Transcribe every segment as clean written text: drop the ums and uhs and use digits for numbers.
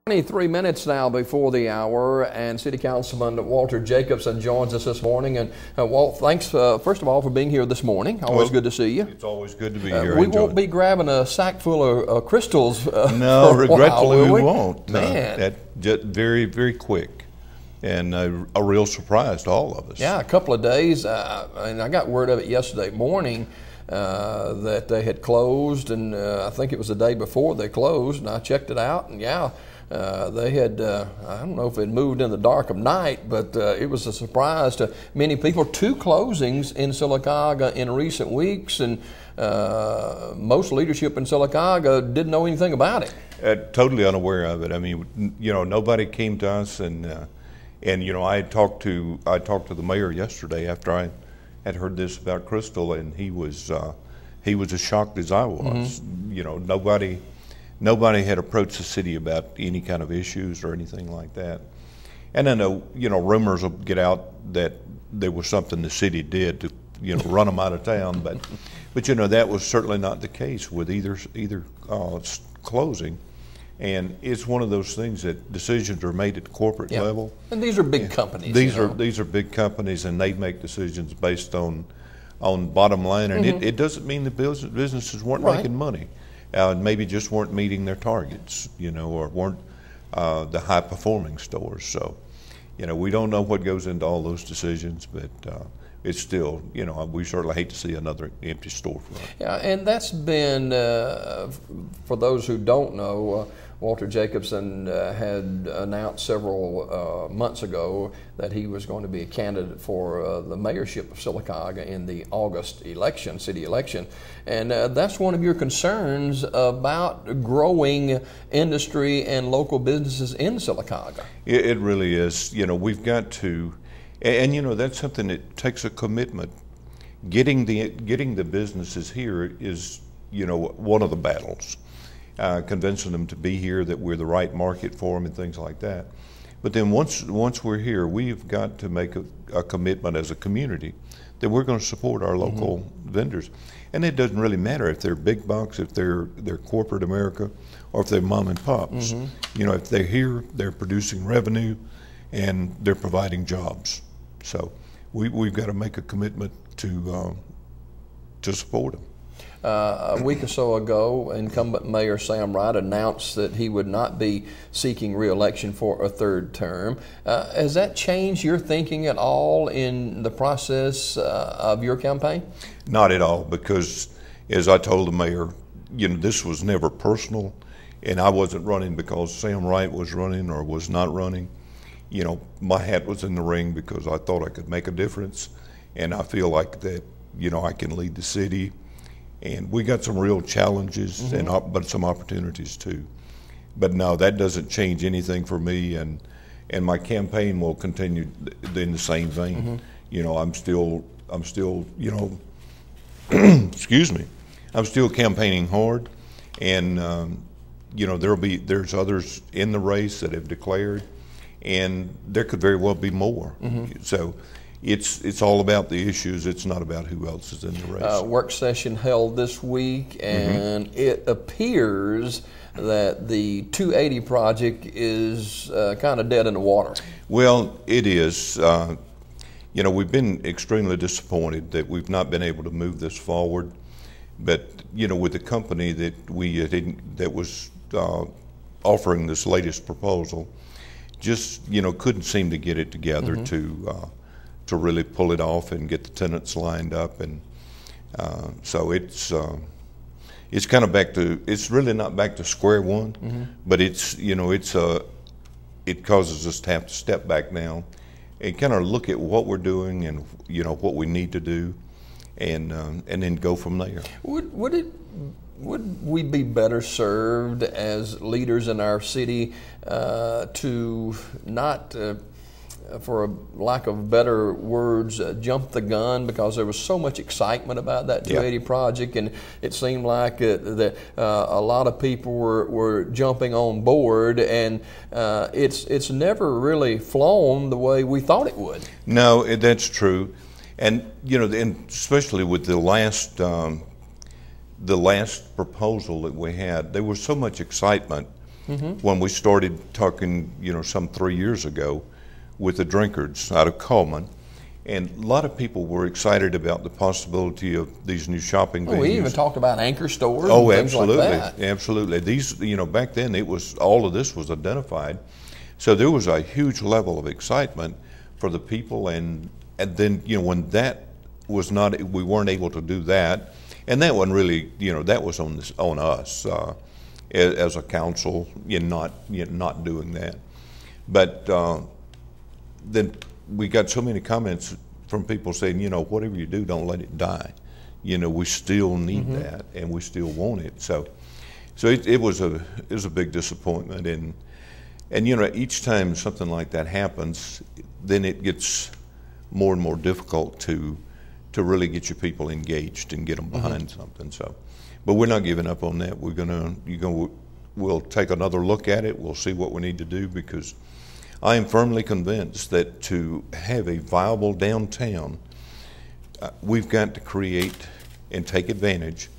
23 minutes now before the hour, and City Councilman Walter Jacobson joins us this morning. And Walt, thanks first of all for being here this morning. Always good to see you. It's always good to be here. We won't be grabbing a sack full of crystals. No, regretfully we won't. Man, just very, very quick, and a real surprise to all of us. Yeah, a couple of days, and I got word of it yesterday morning. That they had closed, and I think it was the day before they closed, and I checked it out, and they had, I don't know if it moved in the dark of night, but it was a surprise to many people. 2 closings in Sylacauga in recent weeks, and most leadership in Sylacauga didn't know anything about it. Totally unaware of it. I mean, nobody came to us, and I talked to the mayor yesterday after I had heard this about Crystal, and he was as shocked as I was. Mm-hmm. Nobody had approached the city about any kind of issues or anything like that. And I know, rumors will get out that there was something the city did to, run them out of town, but that was certainly not the case with either closing. And it's one of those things that decisions are made at the corporate level. And these are big companies. These are big companies, and they make decisions based on bottom line. And it doesn't mean the businesses weren't making money. Maybe just weren't meeting their targets, or weren't the high-performing stores. So, we don't know what goes into all those decisions, but it's still, we certainly hate to see another empty storefront. Yeah, and that's been, for those who don't know, Walter Jacobson had announced several months ago that he was going to be a candidate for the mayorship of Sylacauga in the August election, city election. And that's one of your concerns about growing industry and local businesses in Sylacauga. It really is. We've got to, and that's something that takes a commitment. Getting the businesses here is, one of the battles. Convincing them to be here, that we're the right market for them and things like that. But then once we're here, we've got to make a commitment as a community that we're going to support our local vendors. And it doesn't really matter if they're big box, if they're corporate America, or if they're mom and pops. If they're here, they're producing revenue and they're providing jobs. So we've got to make a commitment to support them. A week or so ago, incumbent Mayor Sam Wright announced that he would not be seeking re-election for a 3rd term. Has that changed your thinking at all in the process of your campaign? Not at all, because as I told the mayor, this was never personal, and I wasn't running because Sam Wright was running or was not running. My hat was in the ring because I thought I could make a difference, and I feel like that, I can lead the city. And we got some real challenges, but some opportunities too. But no, that doesn't change anything for me, and my campaign will continue in the same vein. I'm still, excuse me, I'm still campaigning hard, and there's others in the race that have declared, and there could very well be more. So. It's all about the issues. It's not about who else is in the race. Work session held this week, and it appears that the 280 project is kind of dead in the water. Well, it is. We've been extremely disappointed that we've not been able to move this forward. But with the company that that was offering this latest proposal, just couldn't seem to get it together to really pull it off and get the tenants lined up, and so it's kind of it's really not back to square one, but it causes us to have to step back now and kind of look at what we're doing and what we need to do, and then go from there. Would we be better served as leaders in our city to not for a lack of better words, jump the gun, because there was so much excitement about that 280 project, and it seemed like that a lot of people were jumping on board, and it's never really flown the way we thought it would. No, that's true, and and especially with the last proposal that we had, there was so much excitement when we started talking, some 3 years ago with the Drinkards out of Coleman. And a lot of people were excited about the possibility of these new shopping venues. We even talked about anchor stores and things absolutely, like that. Absolutely. These, back then all of this was identified. So there was a huge level of excitement for the people, and then, when that was not, we weren't able to do that, and that wasn't really, that was on us as a council in not doing that. But then we got so many comments from people saying, whatever you do, don't let it die. We still need that, and we still want it. So it was a big disappointment, and each time something like that happens, then it gets more and more difficult to really get your people engaged and get them behind something. So, but we're not giving up on that. We'll take another look at it. We'll see what we need to do, because I am firmly convinced that to have a viable downtown, we've got to create and take advantage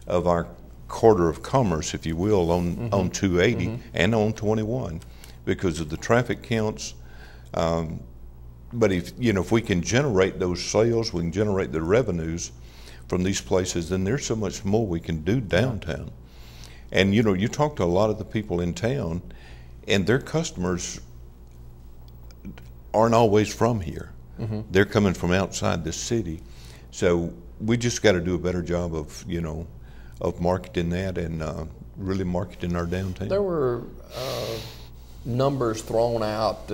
of our corridor of commerce, if you will, on 280 and on 21, because of the traffic counts. But if we can generate those sales, we can generate the revenues from these places, then there's so much more we can do downtown. And you talk to a lot of the people in town, and their customers aren't always from here. They're coming from outside the city. So we just got to do a better job of marketing that, and really marketing our downtown. There were numbers thrown out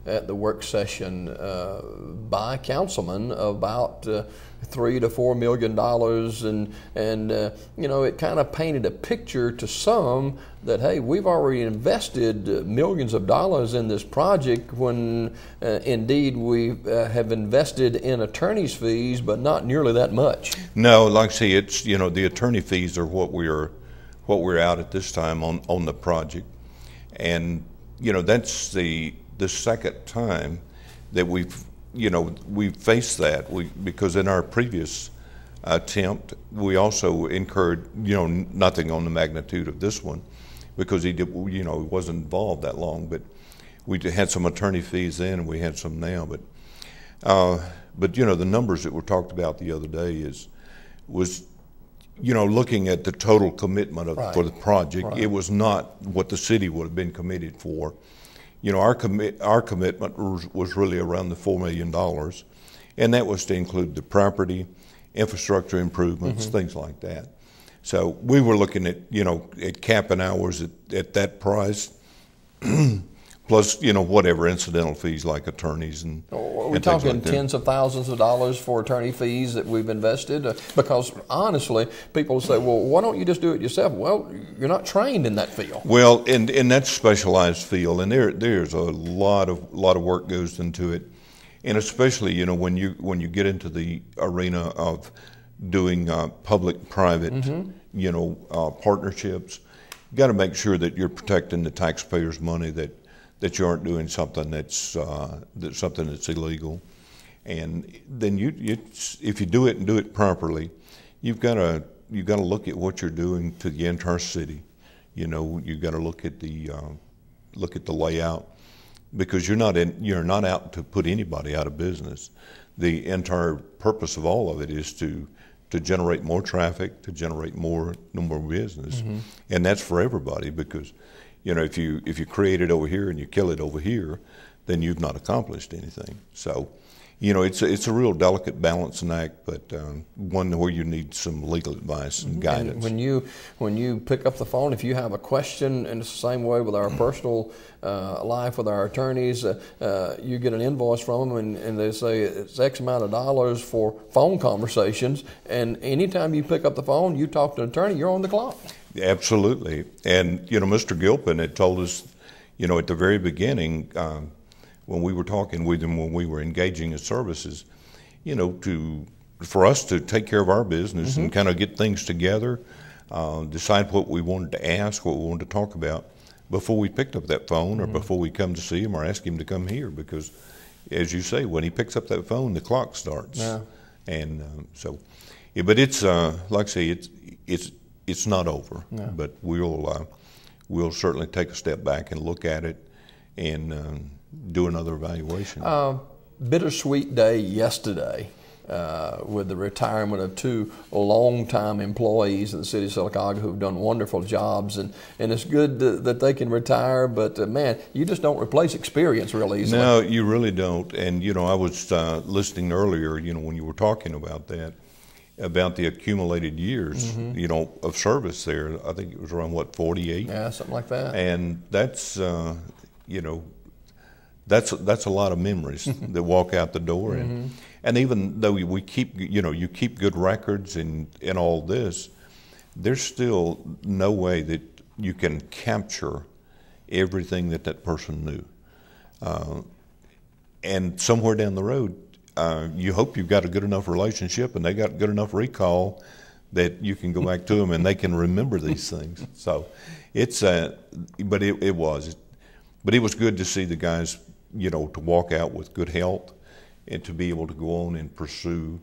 at the work session by councilmen about $3 to $4 million, and it kind of painted a picture to some that, hey, we've already invested millions of dollars in this project, when indeed we have invested in attorney's fees, but not nearly that much. No, like I say, it's the attorney fees are what we're out at this time on the project, and that's the second time that we've faced that. Because in our previous attempt, we also incurred nothing on the magnitude of this one, because he wasn't involved that long. But we had some attorney fees then, and we had some now. But the numbers that were talked about the other day was looking at the total commitment for the project. Right. It was not what the city would have been committed for. Our commitment was really around the $4 million, and that was to include the property, infrastructure improvements, things like that. So we were looking at at capping hours at that price, plus whatever incidental fees like attorneys and. Are we talking like tens of thousands of dollars for attorney fees that we've invested? Because honestly, people say, well, why don't you just do it yourself? Well, you're not trained in that field. Well, and that's a specialized field, and there's a lot of work goes into it, and especially when you get into the arena of doing public-private partnerships, you got to make sure that you're protecting the taxpayers' money, that you aren't doing something that's illegal, and then if you do it and do it properly, you've got to look at what you're doing to the entire city. You've got to look at the layout, because you're not out to put anybody out of business. The entire purpose of all of it is to generate more traffic, to generate more business, and that's for everybody, because. If you create it over here and you kill it over here, then you've not accomplished anything. So, it's a real delicate balancing act, but one where you need some legal advice and guidance. And when you pick up the phone, if you have a question, and it's the same way with our personal life with our attorneys, you get an invoice from them, and they say it's X amount of dollars for phone conversations, and anytime you pick up the phone, you talk to an attorney, you're on the clock. Absolutely. And, Mr. Gilpin had told us, at the very beginning, when we were talking with him, when we were engaging in services, for us to take care of our business and kind of get things together, decide what we wanted to ask, what we wanted to talk about before we picked up that phone or before we come to see him or ask him to come here, because, as you say, when he picks up that phone, the clock starts. Yeah. And but it's, like I say, it's not over, but we'll we'll certainly take a step back and look at it and do another evaluation. Bittersweet day yesterday with the retirement of two longtime employees of the city of Sylacauga who've done wonderful jobs, and it's good that they can retire, but man, you just don't replace experience real easily. No, you really don't. And I was listening earlier, when you were talking about that, about the accumulated years, of service there. I think it was around 48? Yeah, something like that. And that's that's a lot of memories that walk out the door. And even though we keep, you keep good records and all this, there's still no way that you can capture everything that person knew. And somewhere down the road, you hope you've got a good enough relationship and they got good enough recall that you can go back to them and they can remember these things. So it's, but it was good to see the guys, to walk out with good health and to be able to go on and pursue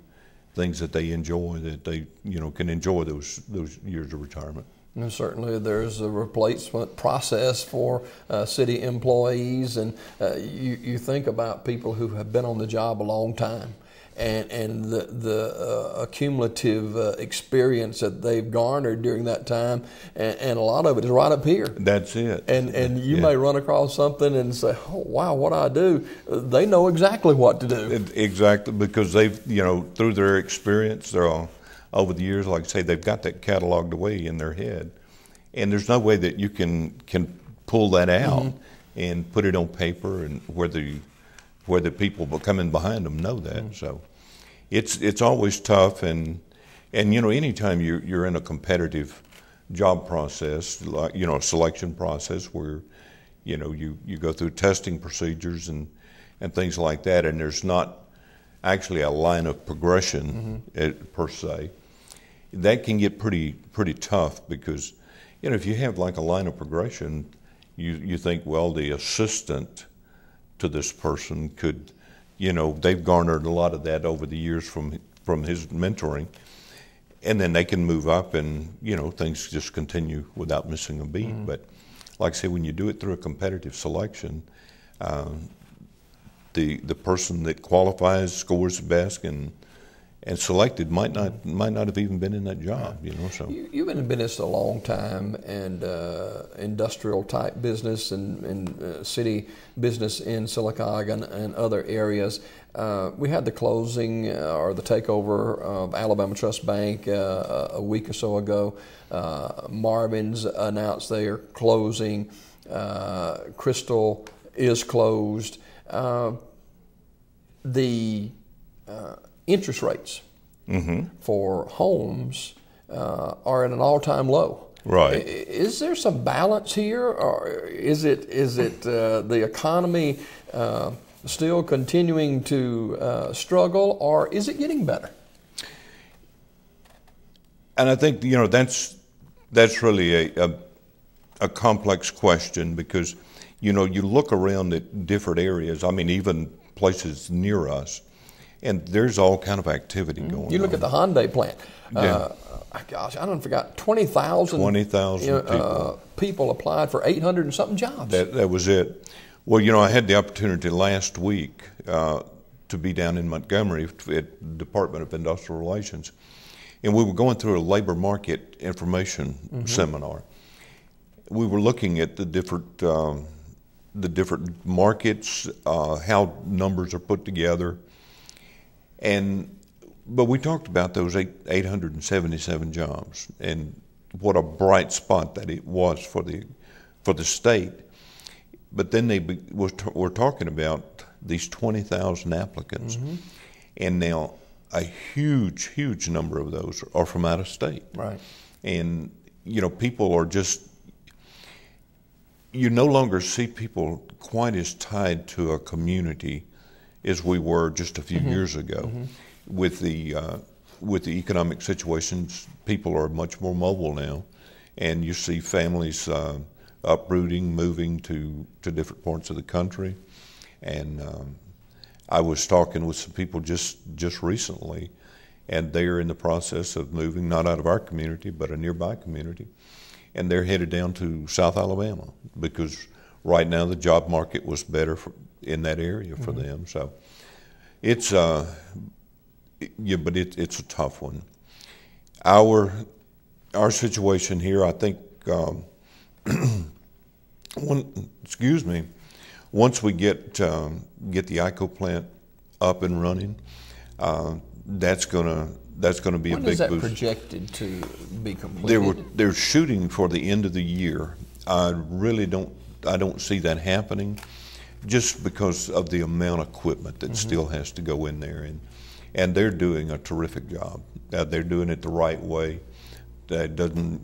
things that they enjoy, that they, can enjoy those years of retirement. And certainly there's a replacement process for city employees, and you think about people who have been on the job a long time and the accumulative experience that they've garnered during that time, and a lot of it is right up here. That's it. And you may run across something and say, oh, wow, what do I do? They know exactly what to do. Exactly, because they've, through their experience, they're all, over the years, like I say, they've got that cataloged away in their head. And there's no way that you can pull that out and put it on paper, and where the people coming behind them know that. So it's always tough, and anytime you're in a competitive job process, like a selection process where you go through testing procedures and things like that, and there's not actually a line of progression per se, that can get pretty tough, because if you have like a line of progression, you think, well, the assistant to this person could, they've garnered a lot of that over the years from his mentoring, and then they can move up and things just continue without missing a beat. But like I say, when you do it through a competitive selection, the person that qualifies, scores the best, and selected might not have even been in that job. So you've been in business a long time, and industrial type business and city business in Sylacauga and other areas. We had the closing or the takeover of Alabama Trust Bank a week or so ago. Marvin's announced they are closing. Crystal is closed. The interest rates for homes are at an all-time low. Right. Is there some balance here, or is it the economy still continuing to struggle, or is it getting better? And I think that's really a complex question, because you look around at different areas. I mean, even places near us, and there's all kind of activity going on. You look at the Hyundai plant. Gosh, I don't forgot 20,000 people applied for 800 and something jobs. That was it. Well, I had the opportunity last week to be down in Montgomery at the Department of Industrial Relations, and we were going through a labor market information seminar. We were looking at the different markets, how numbers are put together, but we talked about those 877 jobs and what a bright spot that it was for the state. But then we're talking about these 20,000 applicants, and now a huge number of those are from out of state. Right. And people are just, you no longer see people quite as tied to a community as we were just a few years ago. With the economic situations, people are much more mobile now, and you see families uprooting, moving to different parts of the country. And I was talking with some people just recently, and they are in the process of moving, not out of our community, but a nearby community. and they're headed down to South Alabama because right now the job market was better in that area for them. So it's but it's a tough one. Our situation here, I think, once we get the ICO plant up and running, that's gonna be a big boost. When is that projected to be completed? They're shooting for the end of the year. I don't see that happening, just because of the amount of equipment that still has to go in there, and they're doing a terrific job. They're doing it the right way. That doesn't,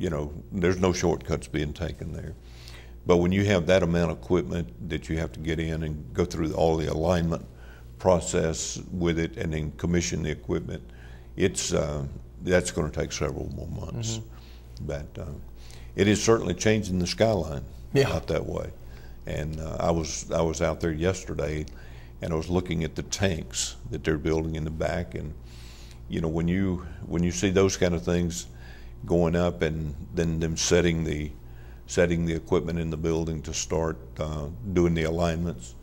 there's no shortcuts being taken there. But when you have that amount of equipment that you have to get in and go through all the alignment process with it and then commission the equipment, that's going to take several more months. But it is certainly changing the skyline out that way. And I was out there yesterday, and I was looking at the tanks that they're building in the back, and when you see those kind of things going up, and then them setting the equipment in the building to start doing the alignments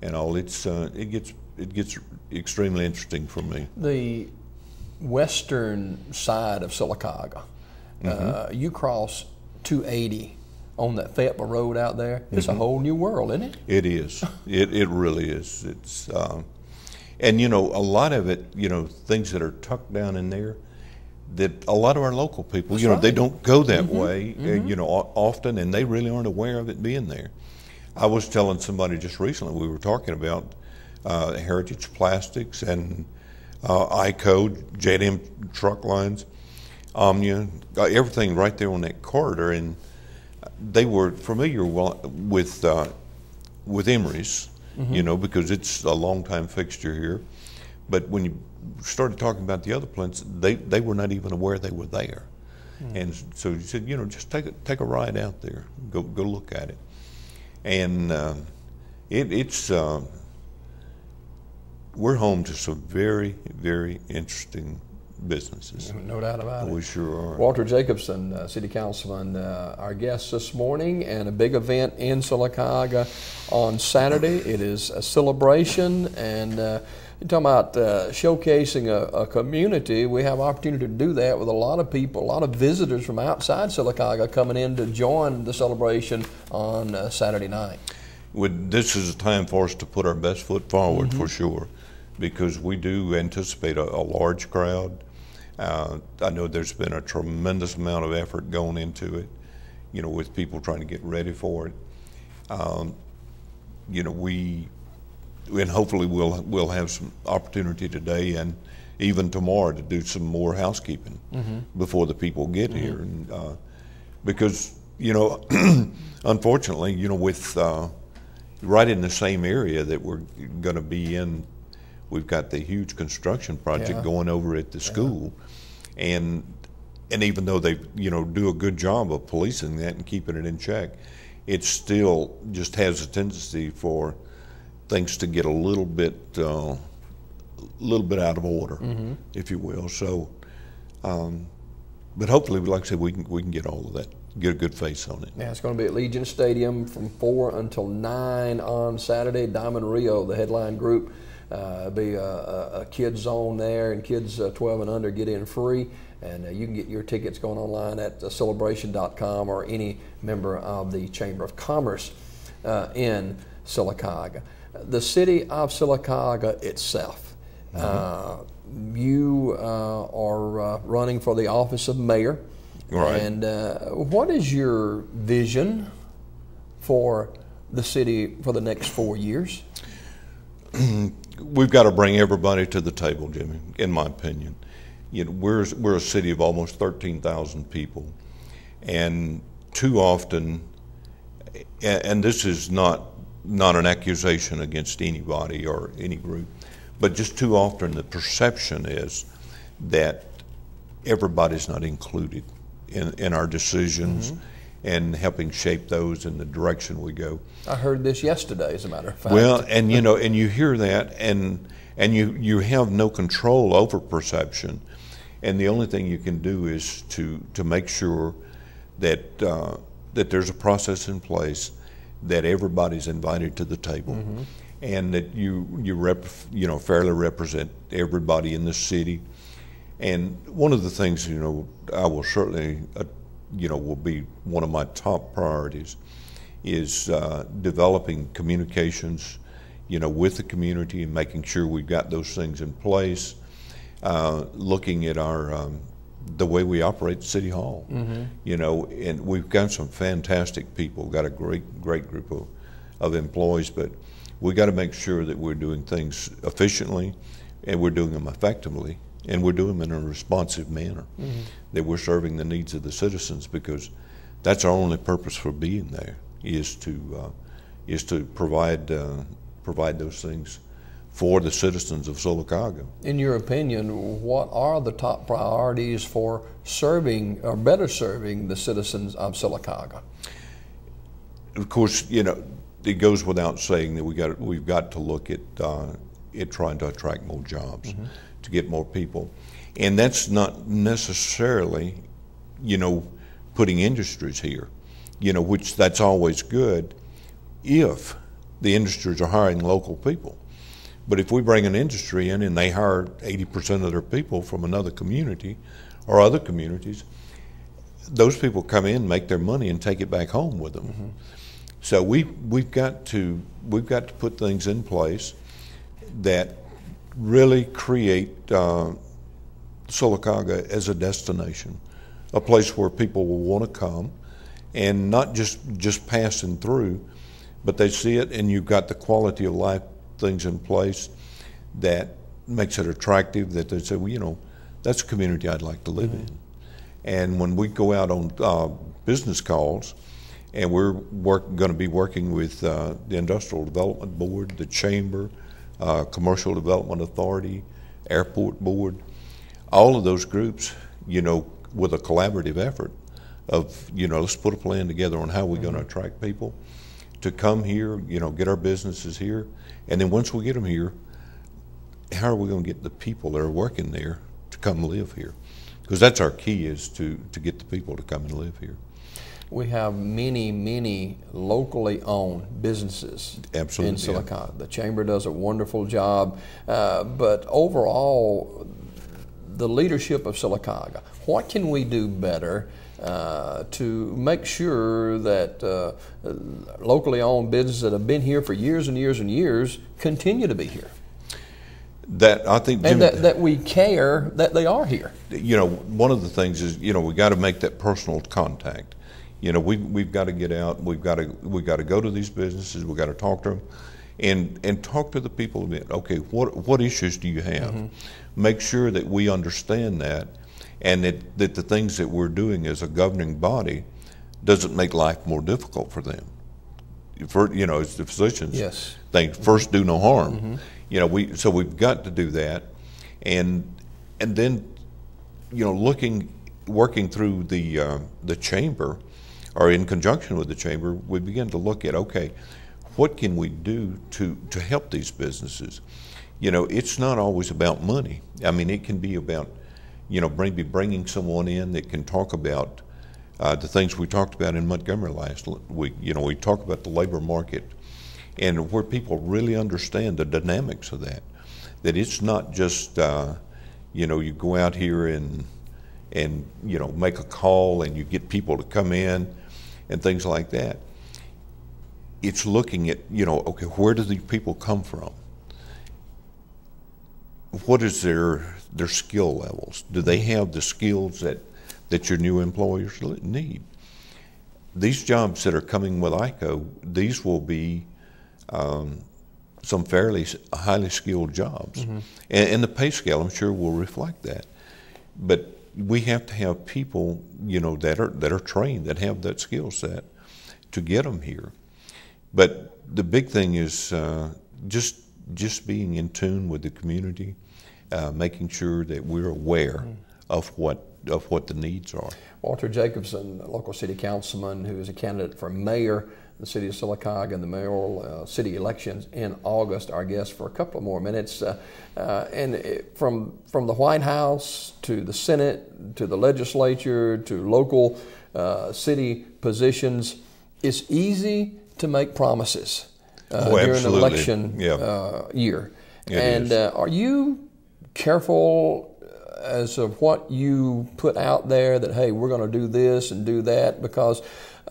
and all, it gets extremely interesting for me. The western side of Sylacauga, you cross 280 on that Fayetteville Road out there. It's a whole new world, isn't it? It is. It really is. It's and a lot of it, things that are tucked down in there, that a lot of our local people, they don't go that way, often, and they really aren't aware of it being there. I was telling somebody just recently, we were talking about Heritage Plastics and ICO, JDM truck lines, Omnia, everything right there on that corridor, and they were familiar with Emery's, because it's a long-time fixture here. But when you started talking about the other plants, they were not even aware they were there. And so you said, just take a ride out there, go look at it. And it's we're home to some very, very interesting businesses. No doubt about it. We sure are. Walter Jacobson, City Councilman, our guest this morning, and a big event in Sylacauga on Saturday. It is a celebration, and you're talking about showcasing a community. We have opportunity to do that with a lot of people, a lot of visitors from outside Sylacauga coming in to join the celebration on Saturday night. This is a time for us to put our best foot forward, for sure, because we do anticipate a large crowd. I know there's been a tremendous amount of effort going into it, with people trying to get ready for it. And hopefully we'll have some opportunity today and even tomorrow to do some more housekeeping before the people get here, and because unfortunately, with right in the same area that we're going to be in, we've got the huge construction project going over at the school, and even though they do a good job of policing that and keeping it in check, it still just has a tendency for things to get a little bit out of order, if you will. So, but hopefully, like I said, we can get all of that, get a good face on it. Yeah, it's going to be at Legion Stadium from 4 until 9 on Saturday. Diamond Rio, the headline group. Be a kids zone there, and kids 12 and under get in free, and you can get your tickets going online at celebration.com or any member of the Chamber of Commerce in Sylacauga. The city of Sylacauga itself, you are running for the office of mayor, right. And what is your vision for the city for the next 4 years? We've got to bring everybody to the table, Jimmy, in my opinion. We're a city of almost 13,000 people, and too often, and this is not an accusation against anybody or any group, but just too often the perception is that everybody's not included in our decisions and helping shape those in the direction we go. I heard this yesterday, as a matter of fact. Well, and and you hear that, and you have no control over perception, and the only thing you can do is to make sure that that there's a process in place, that everybody's invited to the table, and that you fairly represent everybody in the city. And one of the things I will certainly will be one of my top priorities is developing communications with the community and making sure we've got those things in place. Looking at our the way we operate City Hall, and we've got some fantastic people. We've got a great group of employees, but we got to make sure that we're doing things efficiently, and we're doing them effectively, and we're doing them in a responsive manner. That we're serving the needs of the citizens, because that's our only purpose for being there, is to provide those things for the citizens of Sylacauga. In your opinion, what are the top priorities for serving or better serving the citizens of Sylacauga? Of course, it goes without saying that we've got to look at trying to attract more jobs, to get more people, and that's not necessarily, putting industries here, which that's always good if the industries are hiring local people. But if we bring an industry in and they hire 80% of their people from another community or other communities, those people come in, make their money, and take it back home with them. So we've got to put things in place that really create Sylacauga as a destination, a place where people will want to come, and not just passing through, but they see it, and you've got the quality of life things in place that makes it attractive, that they say, well, that's a community I'd like to live in. And when we go out on business calls, and we're going to be working with the Industrial Development Board, the Chamber, Commercial Development Authority, Airport Board, all of those groups, with a collaborative effort of, let's put a plan together on how we're going to attract people to come here, get our businesses here. And then once we get them here, how are we going to get the people that are working there to come live here? Because that's our key, is to get the people to come and live here. We have many locally owned businesses Absolutely, in Sylacauga. The Chamber does a wonderful job, but overall, the leadership of Sylacauga, what can we do better to make sure that locally owned businesses that have been here for years and years and years continue to be here? That I think, and that we care that they are here. One of the things is, we got to make that personal contact. We've got to get out. We've got to go to these businesses. We've got to talk to them, and talk to the people a bit. Okay, what issues do you have? Make sure that we understand that, and that the things that we're doing as a governing body doesn't make life more difficult for them. As the physicians think, first do no harm. So we've got to do that, and then working through the chamber, or in conjunction with the chamber, we begin to look at, okay, what can we do to help these businesses? It's not always about money. I mean, it can be about maybe bringing someone in that can talk about the things we talked about in Montgomery last week. We talk about the labor market, and where people really understand the dynamics of that. That it's not just you go out here and make a call and you get people to come in and things like that. It's looking at okay, where do these people come from? What is their skill levels? Do they have the skills that your new employers need? These jobs that are coming with ICO, these will be some fairly highly skilled jobs, and the pay scale, I'm sure, will reflect that. But we have to have people, that are trained, that have that skill set to get them here. But the big thing is just being in tune with the community, making sure that we're aware of what the needs are. Walter Jacobson, local city councilman who is a candidate for mayor of the city of Sylacauga in the mayoral city elections in August, our guest for a couple more minutes. From the White House to the Senate to the legislature to local city positions, it's easy to make promises during an absolutely. election year. Are you careful as of what you put out there that, hey, we're going to do this and do that? Because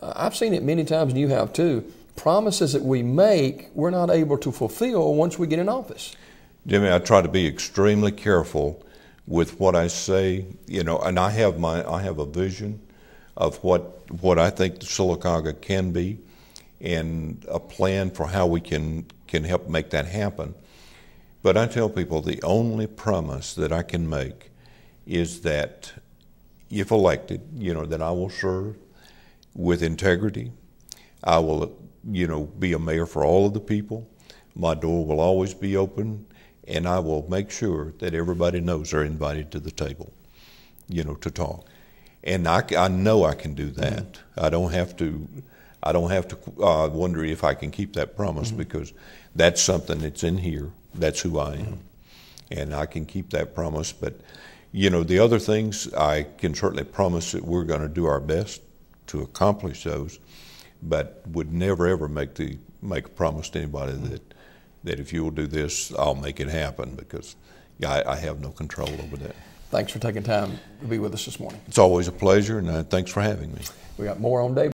I've seen it many times, and you have too, promises that we make, we're not able to fulfill once we get in office. Jimmy, I try to be extremely careful with what I say, and I have a vision of what I think Sylacauga can be, and a plan for how we can help make that happen. But I tell people the only promise that I can make is that if elected, that I will serve with integrity. I will, be a mayor for all of the people. My door will always be open, and I will make sure that everybody knows they're invited to the table, to talk. And I know I can do that. Mm-hmm. I don't have to wonder if I can keep that promise, mm-hmm. because that's something that's in here. That's who I am. Mm-hmm. And I can keep that promise. But, the other things, I can certainly promise that we're going to do our best to accomplish those, but would never, ever make a promise to anybody mm-hmm. that if you will do this, I'll make it happen, because I have no control over that. Thanks for taking time to be with us this morning. It's always a pleasure, and thanks for having me. We got more on Daybreak.